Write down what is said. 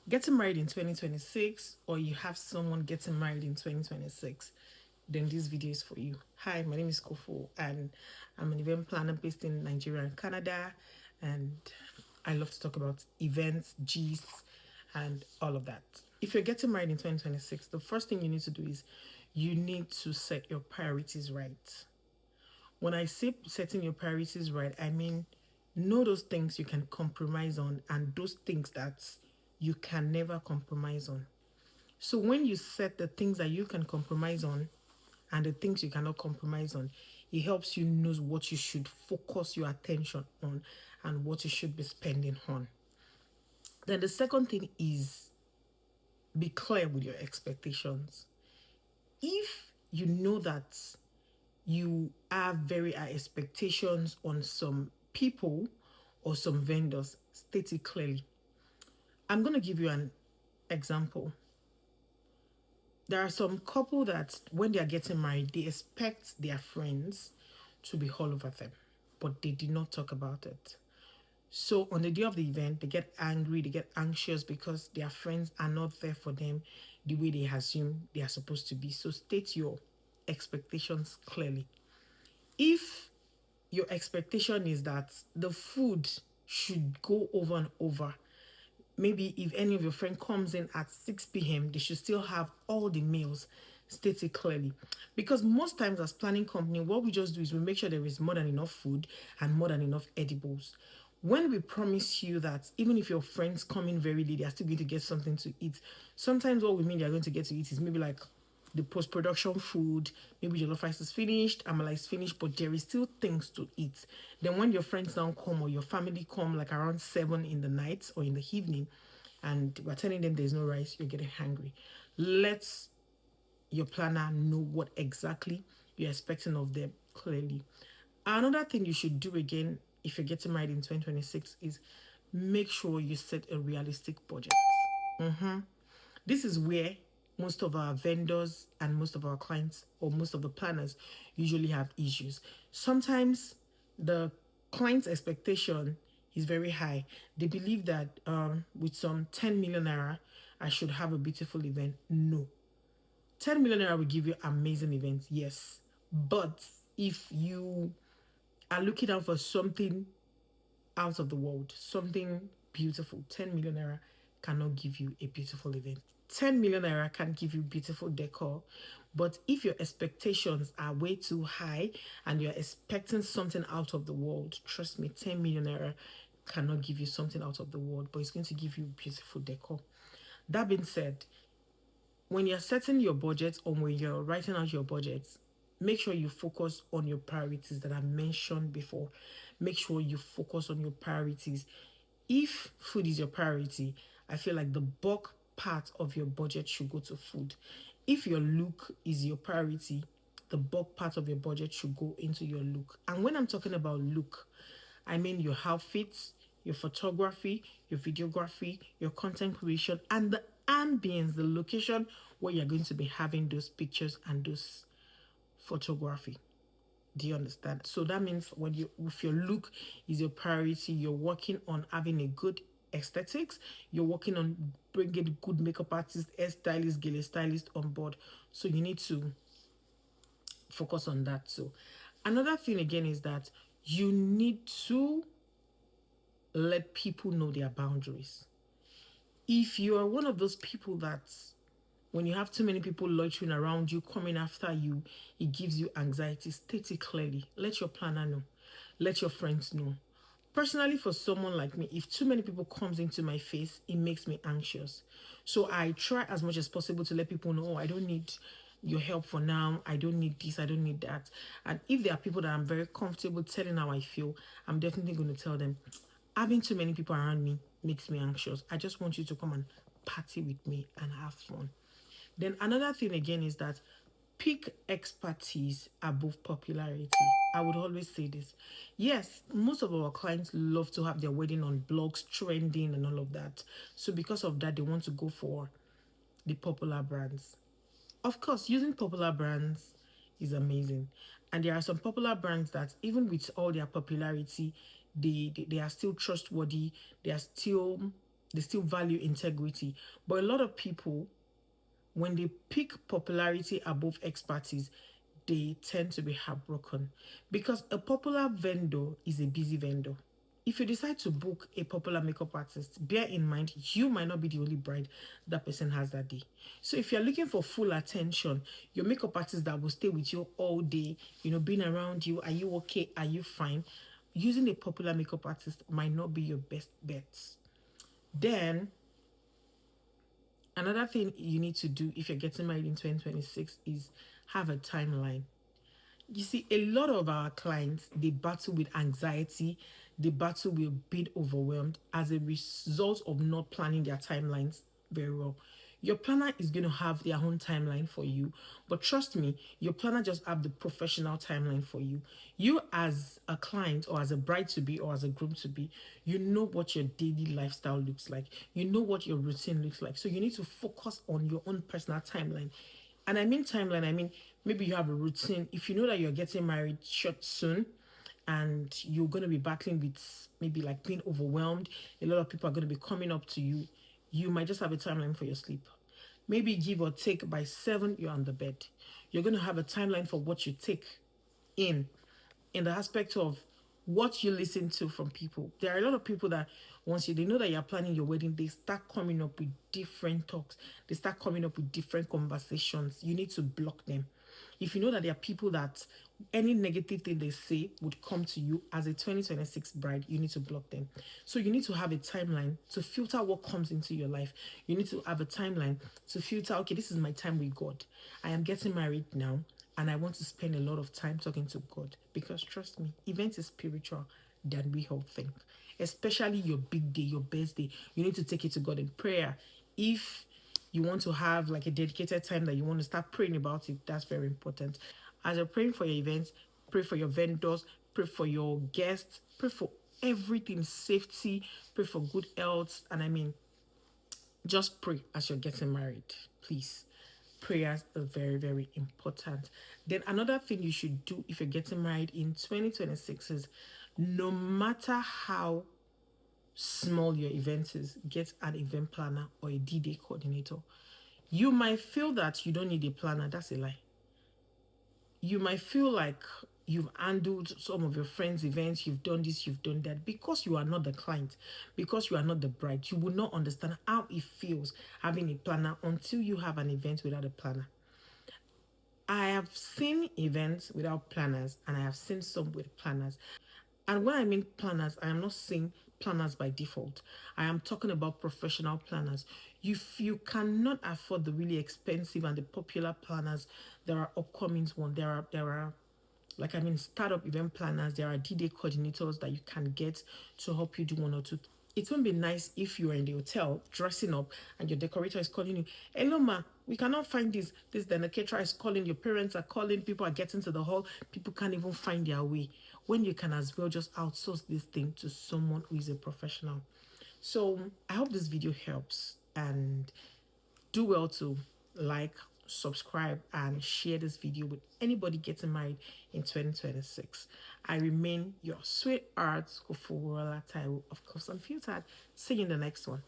getting married in 2026, or you have someone getting married in 2026, then this video is for you. Hi, my name is Kofo, and I'm an event planner based in Nigeria and Canada. And I love to talk about events, G's, and all of that. If you're getting married in 2026, the first thing you need to do is you need to set your priorities right. When I say setting your priorities right, I mean know those things you can compromise on and those things that you can never compromise on. So when you set the things that you can compromise on and the things you cannot compromise on, it helps you know what you should focus your attention on and what you should be spending on. Then the second thing is be clear with your expectations. If you know that you have very high expectations on some people or some vendors, state it clearly. I'm going to give you an example. There are some couple that when they are getting married, they expect their friends to be all over them, but they did not talk about it. So on the day of the event, they get angry, they get anxious because their friends are not there for them the way they assume they are supposed to be. So state your expectations clearly. If your expectation is that the food should go over and over, maybe if any of your friend comes in at 6 p.m., they should still have all the meals. State it clearly. Because most times as planning company, what we just do is we make sure there is more than enough food and more than enough edibles. When we promise you that even if your friends come in very late, they are still going to get something to eat. Sometimes what we mean they are going to get to eat is maybe like the post-production food, maybe jollof rice is finished, amala is finished, but there is still things to eat. Then when your friends now come or your family come like around 7 in the night or in the evening, and we're telling them there's no rice, you're getting hungry. Let your planner know what exactly you're expecting of them clearly. Another thing you should do again if you're getting married in 2026 is make sure you set a realistic budget. This is where most of our vendors and most of our clients or most of the planners usually have issues. Sometimes the client's expectation is very high. They believe that with some 10 million naira, I should have a beautiful event. No. 10 million naira will give you amazing events, yes. But if you are looking out for something out of the world, something beautiful, 10 million naira cannot give you a beautiful event. 10 million naira can give you beautiful decor, but if your expectations are way too high and you're expecting something out of the world, trust me, 10 million naira cannot give you something out of the world, but it's going to give you beautiful decor. That being said, when you're setting your budget or when you're writing out your budgets, make sure you focus on your priorities that I mentioned before. Make sure you focus on your priorities. If food is your priority, I feel like the bulk part of your budget should go to food. If your look is your priority, the bulk part of your budget should go into your look. And when I'm talking about look, I mean your outfits, your photography, your videography, your content creation, and the ambience, the location where you're going to be having those pictures and those photography. Do you understand? So that means when you, if your look is your priority, you're working on having a good aesthetics. You're working on bringing good makeup artist, hairstylist, gele stylist on board. So you need to focus on that too. Another thing again is that you need to let people know their boundaries. If you are one of those people that when you have too many people loitering around you, coming after you, it gives you anxiety, state it clearly. Let your planner know. Let your friends know. Personally, for someone like me, if too many people comes into my face, it makes me anxious. So I try as much as possible to let people know, oh, I don't need your help for now. I don't need this. I don't need that. And if there are people that I'm very comfortable telling how I feel, I'm definitely going to tell them. Having too many people around me makes me anxious. I just want you to come and party with me and have fun. Then another thing again is that pick expertise above popularity. I would always say this. Yes, most of our clients love to have their wedding on blogs, trending, and all of that. So because of that, they want to go for the popular brands. Of course, using popular brands is amazing. And there are some popular brands that even with all their popularity, they are still trustworthy. They are still They still value integrity. But a lot of people, when they pick popularity above expertise, they tend to be heartbroken because a popular vendor is a busy vendor. If you decide to book a popular makeup artist, bear in mind you might not be the only bride that person has that day. So if you're looking for full attention, your makeup artist that will stay with you all day, being around you, are you okay? Are you fine? Using a popular makeup artist might not be your best bet. Then another thing you need to do if you're getting married in 2026 is have a timeline. You see, a lot of our clients, they battle with anxiety, they battle with being overwhelmed as a result of not planning their timelines very well. Your planner is going to have their own timeline for you, but trust me, your planner just have the professional timeline for you. You as a client or as a bride to be or as a groom to be, you know what your daily lifestyle looks like. You know what your routine looks like. So you need to focus on your own personal timeline. And I mean timeline, I mean maybe you have a routine. If you know that you're getting married short soon and you're going to be battling with maybe like being overwhelmed, a lot of people are going to be coming up to you, you might just have a timeline for your sleep. Maybe give or take by 7, you're on the bed. You're going to have a timeline for what you take in the aspect of what you listen to from people. There are a lot of people that once they know that you're planning your wedding, they start coming up with different talks. They start coming up with different conversations. You need to block them. If you know that there are people that any negative thing they say would come to you as a 2026 bride, you need to block them. So you need to have a timeline to filter what comes into your life. You need to have a timeline to filter, okay, this is my time with God. I am getting married now and I want to spend a lot of time talking to God because trust me, event is spiritual than we all think. Especially your big day, your best day. You need to take it to God in prayer. If you want to have like a dedicated time that you want to start praying about it, that's very important. As you're praying for your events, pray for your vendors, pray for your guests, pray for everything, safety, pray for good health. And I mean, just pray as you're getting married, please. Prayers are very, very important. Then another thing you should do if you're getting married in 2026 is no matter how small your event is, get an event planner or a D-Day coordinator. You might feel that you don't need a planner. That's a lie. You might feel like you've handled some of your friends' events, you've done this, you've done that. Because you are not the client, because you are not the bride, you will not understand how it feels having a planner until you have an event without a planner. I have seen events without planners and I have seen some with planners. And when I mean planners, I am not saying planners by default. I am talking about professional planners. If you cannot afford the really expensive and the popular planners, there are upcoming ones. There are like I mean startup event planners. There are D-Day coordinators that you can get to help you do one or two. It won't be nice if you are in the hotel dressing up and your decorator is calling you, hello ma, we cannot find this. Then the caterer is calling, your parents are calling, people are getting to the hall, people can't even find their way. When you can as well just outsource this thing to someone who is a professional. So I hope this video helps and do well to like, subscribe, and share this video with anybody getting married in 2026. I remain your sweetheart, Kofoworola Taiwo of Course Unfiltered. See you in the next one.